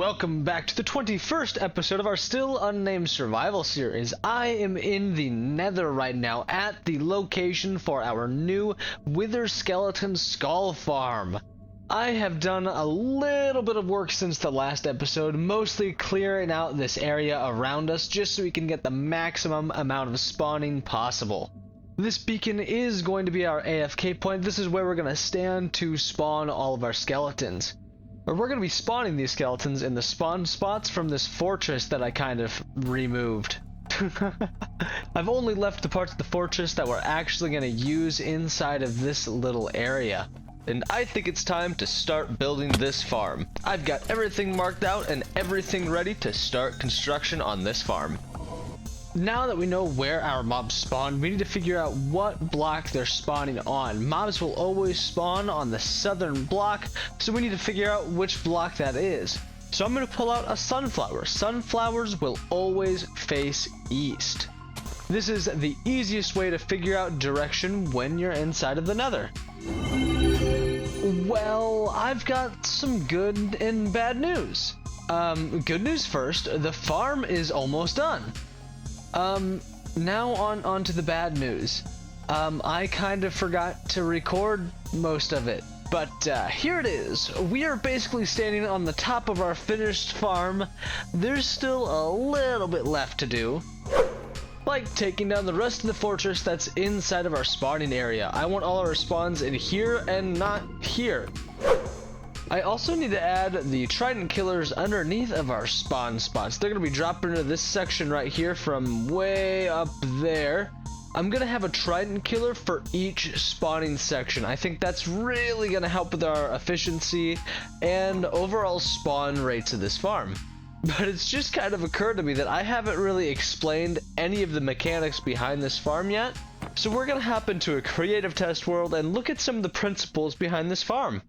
welcome back to the 21st episode of our still unnamed survival series. I am in the nether right now at the location for our new wither skeleton skull farm. I have done a little bit of work since the last episode, mostly clearing out this area around us just so we can get the maximum amount of spawning possible. This beacon is going to be our AFK point. This is where we're going to stand to spawn all of our skeletons. Or we're going to be spawning these skeletons in the spawn spots from this fortress that I kind of removed. I've only left the parts of the fortress that we're actually going to use inside of this little area. And I think it's time to start building this farm. I've got everything marked out and everything ready to start construction on this farm. Now that we know where our mobs spawn, we need to figure out what block they're spawning on. Mobs will always spawn on the southern block, so we need to figure out which block that is. So I'm going to pull out a sunflower. Sunflowers will always face east. This is the easiest way to figure out direction when you're inside of the nether. Well, I've got some good and bad news. Good news first, the farm is almost done. Now on to the bad news. I kind of forgot to record most of it, but here it is. We are basically standing on the top of our finished farm. There's still a little bit left to do, like taking down the rest of the fortress that's inside of our spawning area. I want all our spawns in here and not here. I also need to add the trident killers underneath of our spawn spots. They're going to be dropping into this section right here from way up there. I'm going to have a trident killer for each spawning section. I think that's really going to help with our efficiency and overall spawn rates of this farm. But it's just kind of occurred to me that I haven't really explained any of the mechanics behind this farm yet. So we're going to hop into a creative test world and look at some of the principles behind this farm.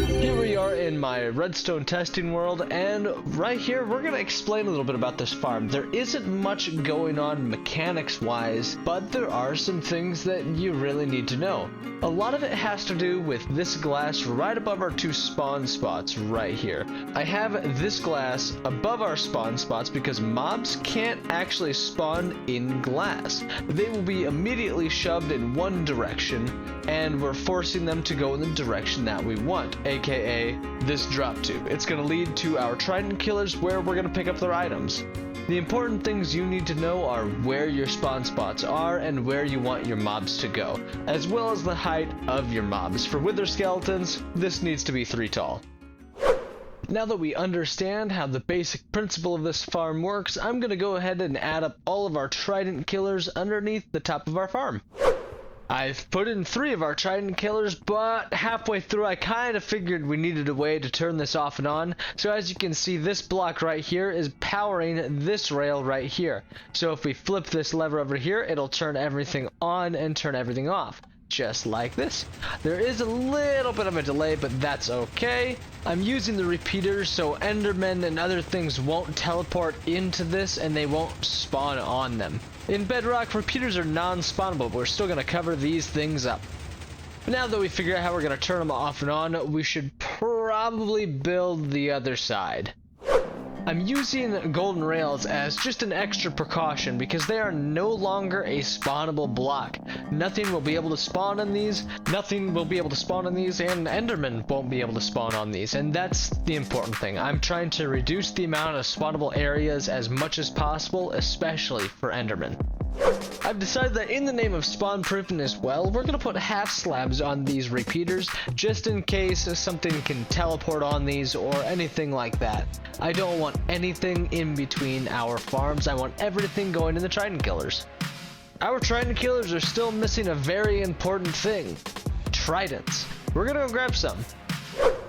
Here we are in my redstone testing world, and right here we're going to explain a little bit about this farm. There isn't much going on mechanics wise, but there are some things that you really need to know. A lot of it has to do with this glass right above our two spawn spots right here. I have this glass above our spawn spots because mobs can't actually spawn in glass. They will be immediately shoved in one direction, and we're forcing them to go in the direction that we want, aka this drop tube. It's going to lead to our trident killers where we're going to pick up their items. The important things you need to know are where your spawn spots are and where you want your mobs to go, as well as the height of your mobs. For wither skeletons, this needs to be 3 tall. Now that we understand how the basic principle of this farm works, I'm going to go ahead and add up all of our trident killers underneath the top of our farm. I've put in 3 of our trident killers, but halfway through I kind of figured we needed a way to turn this off and on. So as you can see, this block right here is powering this rail right here. So if we flip this lever over here, it'll turn everything on and turn everything off. Just like this. There is a little bit of a delay, but that's okay. I'm using the repeaters so endermen and other things won't teleport into this and they won't spawn on them. In Bedrock, repeaters are non-spawnable, but we're still going to cover these things up. Now that we figure out how we're going to turn them off and on, we should probably build the other side. I'm using golden rails as just an extra precaution because they are no longer a spawnable block. Nothing will be able to spawn on these, and endermen won't be able to spawn on these, and that's the important thing. I'm trying to reduce the amount of spawnable areas as much as possible, especially for endermen. I've decided that in the name of spawn proofing as well, we're going to put half slabs on these repeaters just in case something can teleport on these or anything like that. I don't want anything in between our farms. I want everything going in the trident killers. Our trident killers are still missing a very important thing: tridents. We're going to go grab some.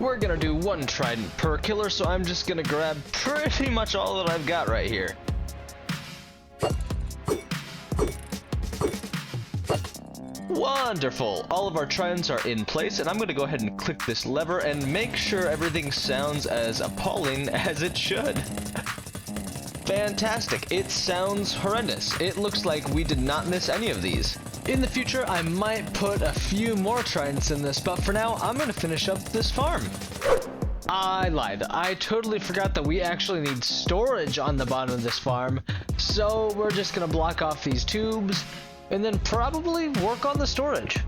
We're going to do 1 trident per killer, so I'm just going to grab pretty much all that I've got right here. Wonderful! All of our tridents are in place, and I'm going to go ahead and click this lever and make sure everything sounds as appalling as it should. Fantastic! It sounds horrendous. It looks like we did not miss any of these. In the future, I might put a few more tridents in this, but for now, I'm going to finish up this farm. I lied. I totally forgot that we actually need storage on the bottom of this farm. So we're just gonna block off these tubes and then probably work on the storage.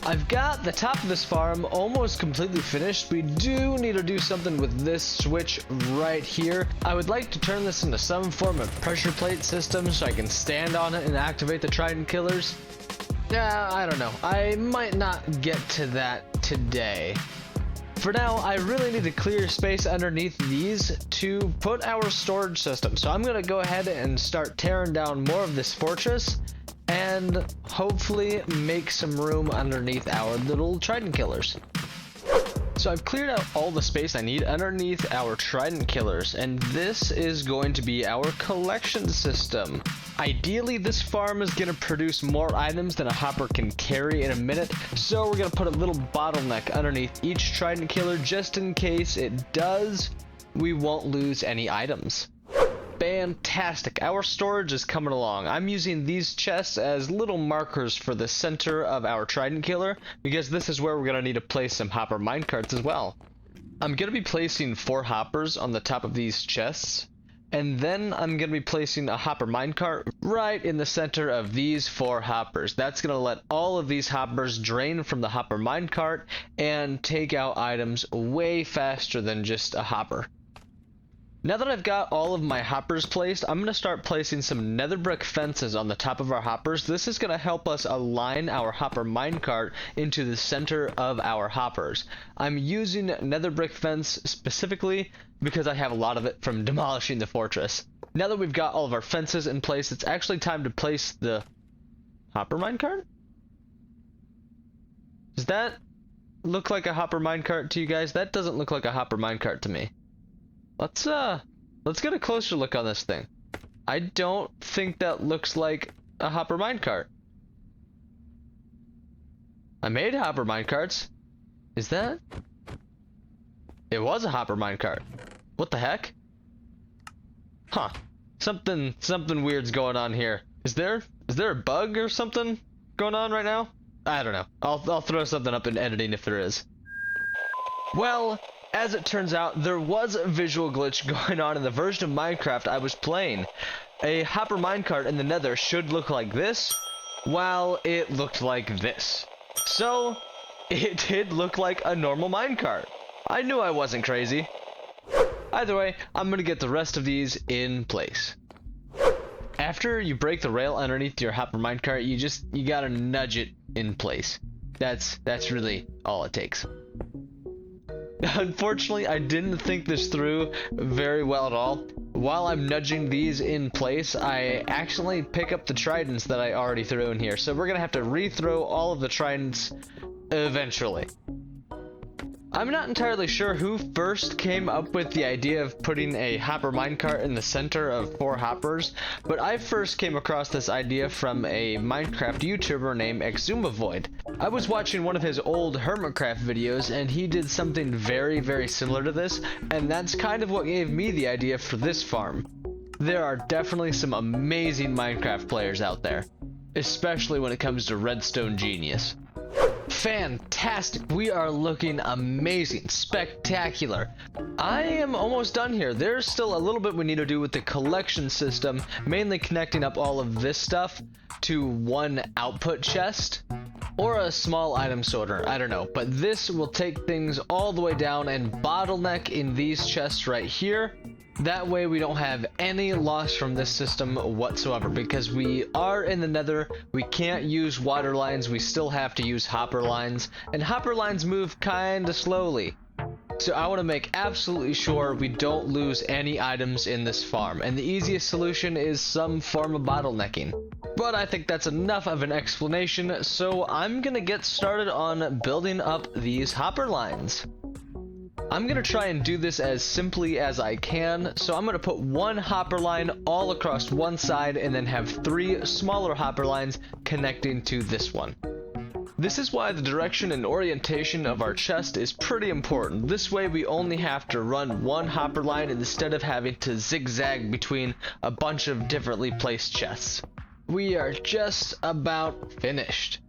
I've got the top of this farm almost completely finished. We do need to do something with this switch right here. I would like to turn this into some form of pressure plate system so I can stand on it and activate the trident killers. I don't know. I might not get to that today. For now, I really need to clear space underneath these to put our storage system. So I'm gonna go ahead and start tearing down more of this fortress and hopefully make some room underneath our little trident killers. So I've cleared out all the space I need underneath our trident killers, and this is going to be our collection system. Ideally, this farm is going to produce more items than a hopper can carry in a minute, so we're going to put a little bottleneck underneath each trident killer just in case it does. We won't lose any items. Fantastic, our storage is coming along. I'm using these chests as little markers for the center of our trident killer because this is where we're going to need to place some hopper minecarts as well. I'm going to be placing 4 hoppers on the top of these chests, and then I'm going to be placing a hopper minecart right in the center of these 4 hoppers. That's going to let all of these hoppers drain from the hopper minecart and take out items way faster than just a hopper. Now that I've got all of my hoppers placed, I'm going to start placing some nether brick fences on the top of our hoppers. This is going to help us align our hopper minecart into the center of our hoppers. I'm using nether brick fence specifically because I have a lot of it from demolishing the fortress. Now that we've got all of our fences in place, it's actually time to place the hopper minecart? Does that look like a hopper minecart to you guys? That doesn't look like a hopper minecart to me. Let's get a closer look on this thing. I don't think that looks like a hopper minecart. I made hopper minecarts. Is that? It was a hopper minecart. What the heck? Huh. Something weird's going on here. Is there a bug or something going on right now? I don't know. I'll throw something up in editing if there is. Well, as it turns out, there was a visual glitch going on in the version of Minecraft I was playing. A hopper minecart in the nether should look like this, while it looked like this. So, it did look like a normal minecart. I knew I wasn't crazy. Either way, I'm gonna get the rest of these in place. After you break the rail underneath your hopper minecart, you gotta nudge it in place. That's really all it takes. Unfortunately, I didn't think this through very well at all. While I'm nudging these in place, I accidentally pick up the tridents that I already threw in here. So we're gonna have to rethrow all of the tridents eventually. I'm not entirely sure who first came up with the idea of putting a hopper minecart in the center of 4 hoppers, but I first came across this idea from a Minecraft YouTuber named Exumavoid. I was watching one of his old Hermitcraft videos and he did something very similar to this, and that's kind of what gave me the idea for this farm. There are definitely some amazing Minecraft players out there, especially when it comes to redstone genius. Fantastic, we are looking amazing, spectacular. I am almost done here. There's still a little bit we need to do with the collection system, mainly connecting up all of this stuff to one output chest or a small item sorter, I don't know, but this will take things all the way down and bottleneck in these chests right here. That way we don't have any loss from this system whatsoever, because we are in the nether, we can't use water lines, we still have to use hopper lines, and hopper lines move kinda slowly. So I want to make absolutely sure we don't lose any items in this farm, and the easiest solution is some form of bottlenecking. But I think that's enough of an explanation, so I'm gonna get started on building up these hopper lines. I'm gonna try and do this as simply as I can, so I'm gonna put 1 hopper line all across one side and then have 3 smaller hopper lines connecting to this one. This is why the direction and orientation of our chest is pretty important. This way we only have to run 1 hopper line instead of having to zigzag between a bunch of differently placed chests. We are just about finished.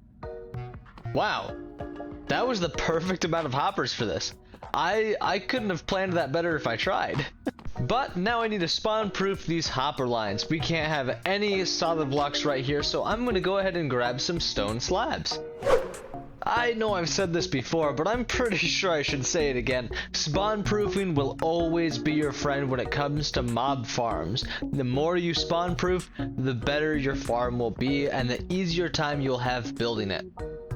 Wow, that was the perfect amount of hoppers for this. I couldn't have planned that better if I tried. But now I need to spawn-proof these hopper lines. We can't have any solid blocks right here, so I'm going to go ahead and grab some stone slabs. I know I've said this before, but I'm pretty sure I should say it again. Spawn-proofing will always be your friend when it comes to mob farms. The more you spawn-proof, the better your farm will be, and the easier time you'll have building it.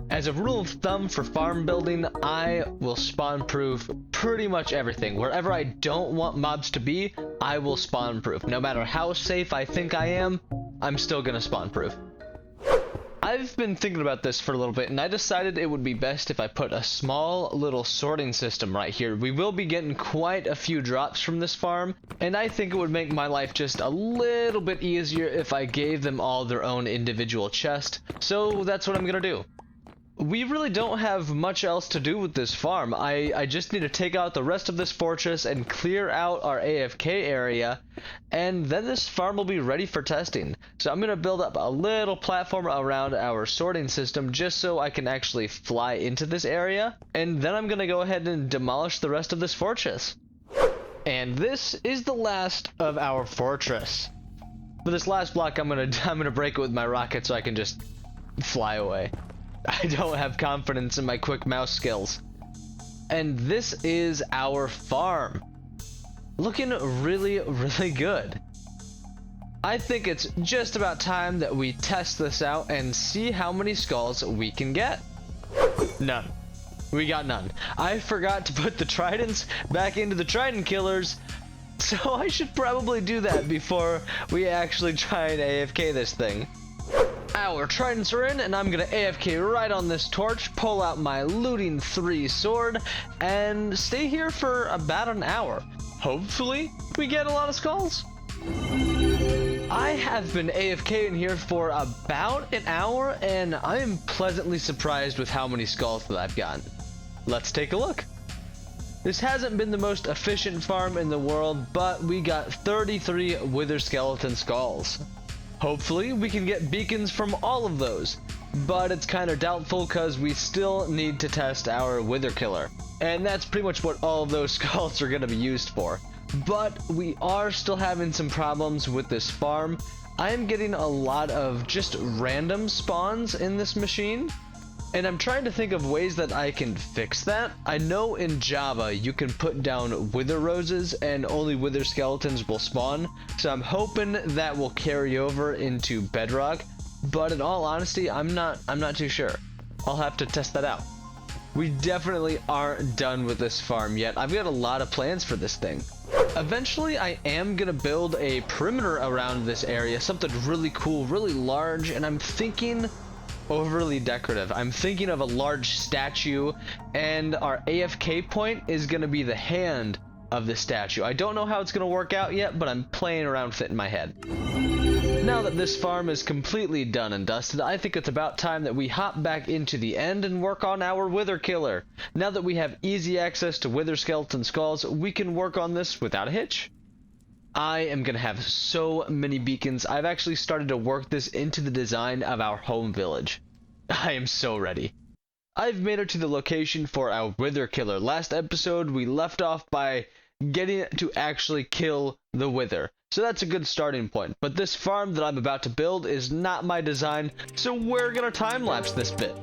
As a rule of thumb for farm building, I will spawn-proof pretty much everything. Wherever I don't want mobs to be, I will spawn-proof. No matter how safe I think I am, I'm still gonna spawn-proof. I've been thinking about this for a little bit, and I decided it would be best if I put a small little sorting system right here. We will be getting quite a few drops from this farm, and I think it would make my life just a little bit easier if I gave them all their own individual chest. So that's what I'm gonna do. We really don't have much else to do with this farm. I just need to take out the rest of this fortress and clear out our AFK area, and then this farm will be ready for testing. So I'm going to build up a little platform around our sorting system just so I can actually fly into this area, and then I'm going to go ahead and demolish the rest of this fortress. And this is the last of our fortress. For this last block, I'm gonna break it with my rocket so I can just fly away. I don't have confidence in my quick mouse skills. And this is our farm. Looking really, really good. I think it's just about time that we test this out and see how many skulls we can get. None. We got none. I forgot to put the tridents back into the trident killers, so I should probably do that before we actually try and AFK this thing. Our tridents are in, and I'm gonna AFK right on this torch, pull out my looting 3 sword, and stay here for about an hour. Hopefully, we get a lot of skulls. I have been AFK in here for about an hour, and I am pleasantly surprised with how many skulls that I've gotten. Let's take a look. This hasn't been the most efficient farm in the world, but we got 33 wither skeleton skulls. Hopefully, we can get beacons from all of those, but it's kind of doubtful because we still need to test our wither killer, and that's pretty much what all of those skulls are going to be used for. But we are still having some problems with this farm. I am getting a lot of just random spawns in this machine, and I'm trying to think of ways that I can fix that. I know in Java you can put down wither roses and only wither skeletons will spawn, so I'm hoping that will carry over into Bedrock, but in all honesty, I'm not too sure. I'll have to test that out. We definitely aren't done with this farm yet. I've got a lot of plans for this thing. Eventually, I am gonna build a perimeter around this area, something really cool, really large, and I'm thinking overly decorative. I'm thinking of a large statue, and our AFK point is going to be the hand of the statue. I don't know how it's going to work out yet, but I'm playing around with it in my head. Now that this farm is completely done and dusted, I think it's about time that we hop back into the end and work on our wither killer. Now that we have easy access to wither skeleton skulls, we can work on this without a hitch. I am going to have so many beacons. I've actually started to work this into the design of our home village. I am so ready. I've made it to the location for our wither killer. Last episode, we left off by getting it to actually kill the wither. So that's a good starting point. But this farm that I'm about to build is not my design, so we're going to time-lapse this bit.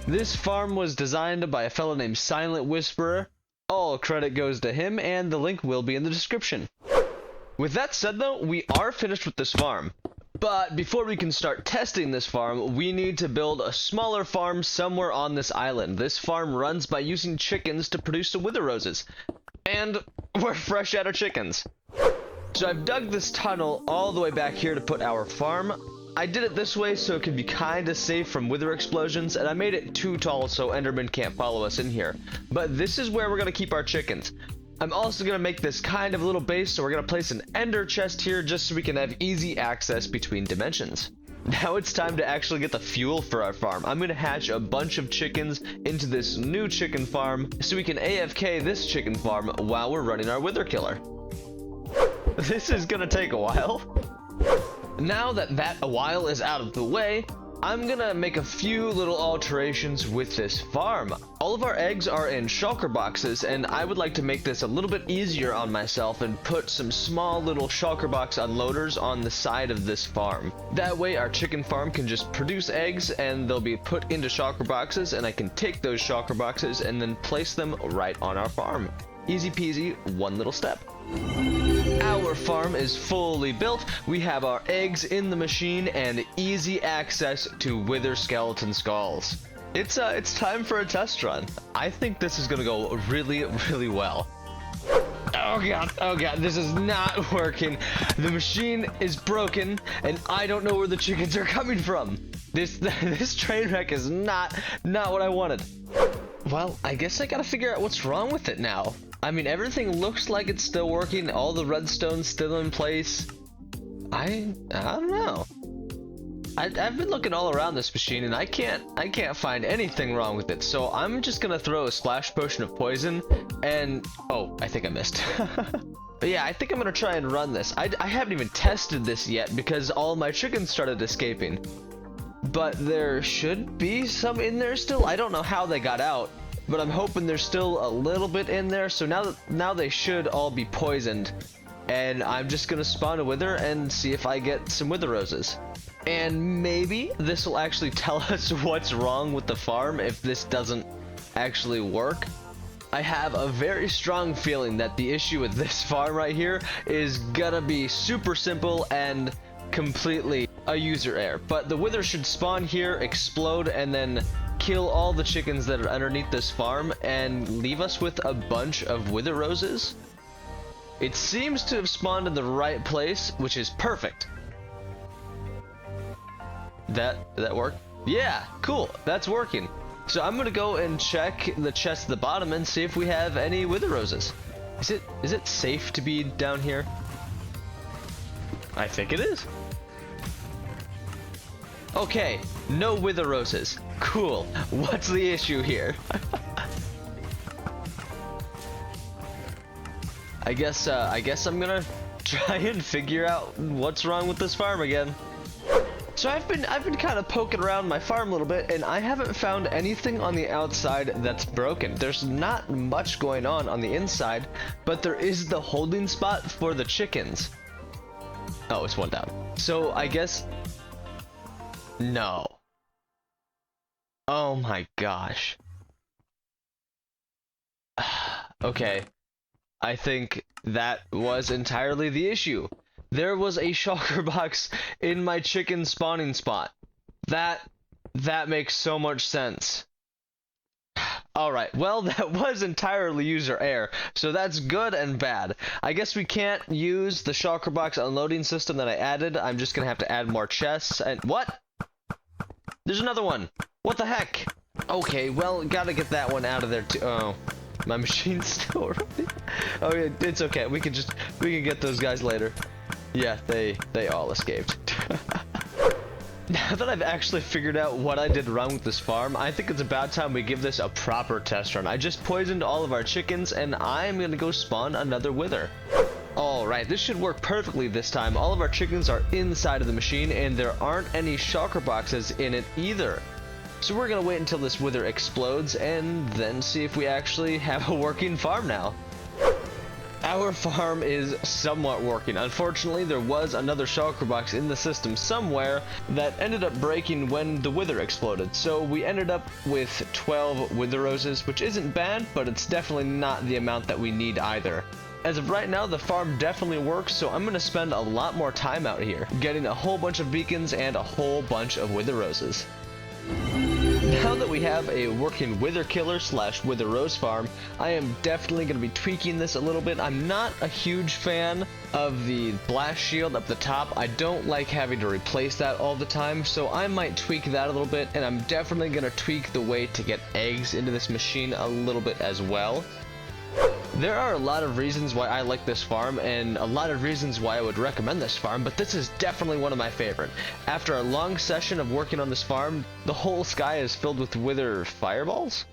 This farm was designed by a fellow named Silent Whisperer. All credit goes to him, and the link will be in the description. With that said though, we are finished with this farm. But before we can start testing this farm, we need to build a smaller farm somewhere on this island. This farm runs by using chickens to produce the wither roses. And we're fresh out of chickens. So I've dug this tunnel all the way back here to put our farm. I did it this way so it could be kind of safe from wither explosions, and I made it too tall so Enderman can't follow us in here. But this is where we're going to keep our chickens. I'm also going to make this kind of a little base, so we're going to place an ender chest here just so we can have easy access between dimensions. Now it's time to actually get the fuel for our farm. I'm going to hatch a bunch of chickens into this new chicken farm so we can AFK this chicken farm while we're running our wither killer. This is going to take a while. Now that a while is out of the way, I'm gonna make a few little alterations with this farm. All of our eggs are in shulker boxes, and I would like to make this a little bit easier on myself and put some small little shulker box unloaders on the side of this farm. That way our chicken farm can just produce eggs and they'll be put into shulker boxes, and I can take those shulker boxes and then place them right on our farm. Easy peasy, one little step. Our farm is fully built. We have our eggs in the machine and easy access to wither skeleton skulls. It's time for a test run. I think this is gonna go really well. Oh god, this is not working. The machine is broken and I don't know where the chickens are coming from. This train wreck is not what I wanted. Well, I guess I gotta figure out what's wrong with it now. I mean, everything looks like it's still working. All the redstone's still in place. I don't know. I've been looking all around this machine and I can't find anything wrong with it. So I'm just gonna throw a splash potion of poison and oh, I think I missed. But yeah, I think I'm gonna try and run this. I haven't even tested this yet because all my chickens started escaping. But there should be some in there still. I don't know how they got out. But I'm hoping there's still a little bit in there, so now they should all be poisoned. And I'm just gonna spawn a wither and see if I get some wither roses. And maybe this will actually tell us what's wrong with the farm if this doesn't actually work. I have a very strong feeling that the issue with this farm right here is gonna be super simple and completely a user error. But the wither should spawn here, explode, and then kill all the chickens that are underneath this farm and leave us with a bunch of wither roses. It seems to have spawned in the right place, which is perfect. Did that work? Yeah, cool, that's working. So I'm gonna go and check the chest at the bottom and see if we have any wither roses. Is it safe to be down here? I think it is. Okay, no wither roses. Cool. What's the issue here? I guess I'm gonna try and figure out what's wrong with this farm again. So I've been kind of poking around my farm a little bit, and I haven't found anything on the outside that's broken. There's not much going on the inside, but there is the holding spot for the chickens. Oh, it's one down. So I guess no. Oh my gosh. Okay. I think that was entirely the issue. There was a shulker box in my chicken spawning spot. That makes so much sense. Alright, well, that was entirely user error, so that's good and bad. I guess we can't use the shulker box unloading system that I added. I'm just gonna have to add more chests and what? There's another one. What the heck? Okay, well, gotta get that one out of there too. Oh, my machine's still running. Oh yeah, it's okay. We can get those guys later. Yeah, they all escaped. Now that I've actually figured out what I did wrong with this farm, I think it's about time we give this a proper test run. I just poisoned all of our chickens, and I'm gonna go spawn another wither. Alright, this should work perfectly this time. All of our chickens are inside of the machine, and there aren't any shulker boxes in it either. So we're gonna wait until this wither explodes, and then see if we actually have a working farm now. Our farm is somewhat working. Unfortunately, there was another shulker box in the system somewhere that ended up breaking when the wither exploded. So we ended up with 12 wither roses, which isn't bad, but it's definitely not the amount that we need either. As of right now, the farm definitely works, so I'm going to spend a lot more time out here, getting a whole bunch of beacons and a whole bunch of wither roses. Now that we have a working wither killer / wither rose farm, I am definitely going to be tweaking this a little bit. I'm not a huge fan of the blast shield up the top. I don't like having to replace that all the time, so I might tweak that a little bit, and I'm definitely going to tweak the way to get eggs into this machine a little bit as well. There are a lot of reasons why I like this farm, and a lot of reasons why I would recommend this farm, but this is definitely one of my favorite. After a long session of working on this farm, the whole sky is filled with wither fireballs.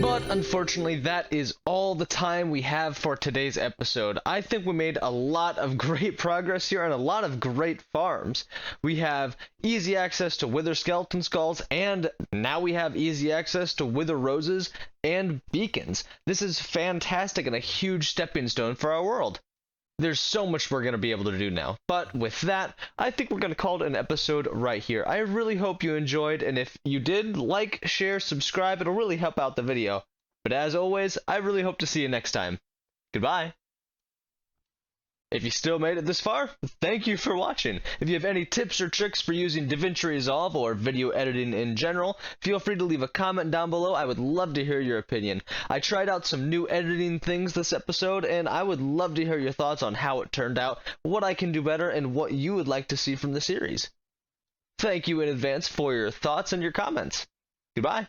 But unfortunately, that is all the time we have for today's episode. I think we made a lot of great progress here and a lot of great farms. We have easy access to wither skeleton skulls, and now we have easy access to wither roses and beacons. This is fantastic and a huge stepping stone for our world. There's so much we're going to be able to do now. But with that, I think we're going to call it an episode right here. I really hope you enjoyed, and if you did, like, share, subscribe. It'll really help out the video. But as always, I really hope to see you next time. Goodbye. If you still made it this far, thank you for watching. If you have any tips or tricks for using DaVinci Resolve or video editing in general, feel free to leave a comment down below. I would love to hear your opinion. I tried out some new editing things this episode, and I would love to hear your thoughts on how it turned out, what I can do better, and what you would like to see from the series. Thank you in advance for your thoughts and your comments. Goodbye.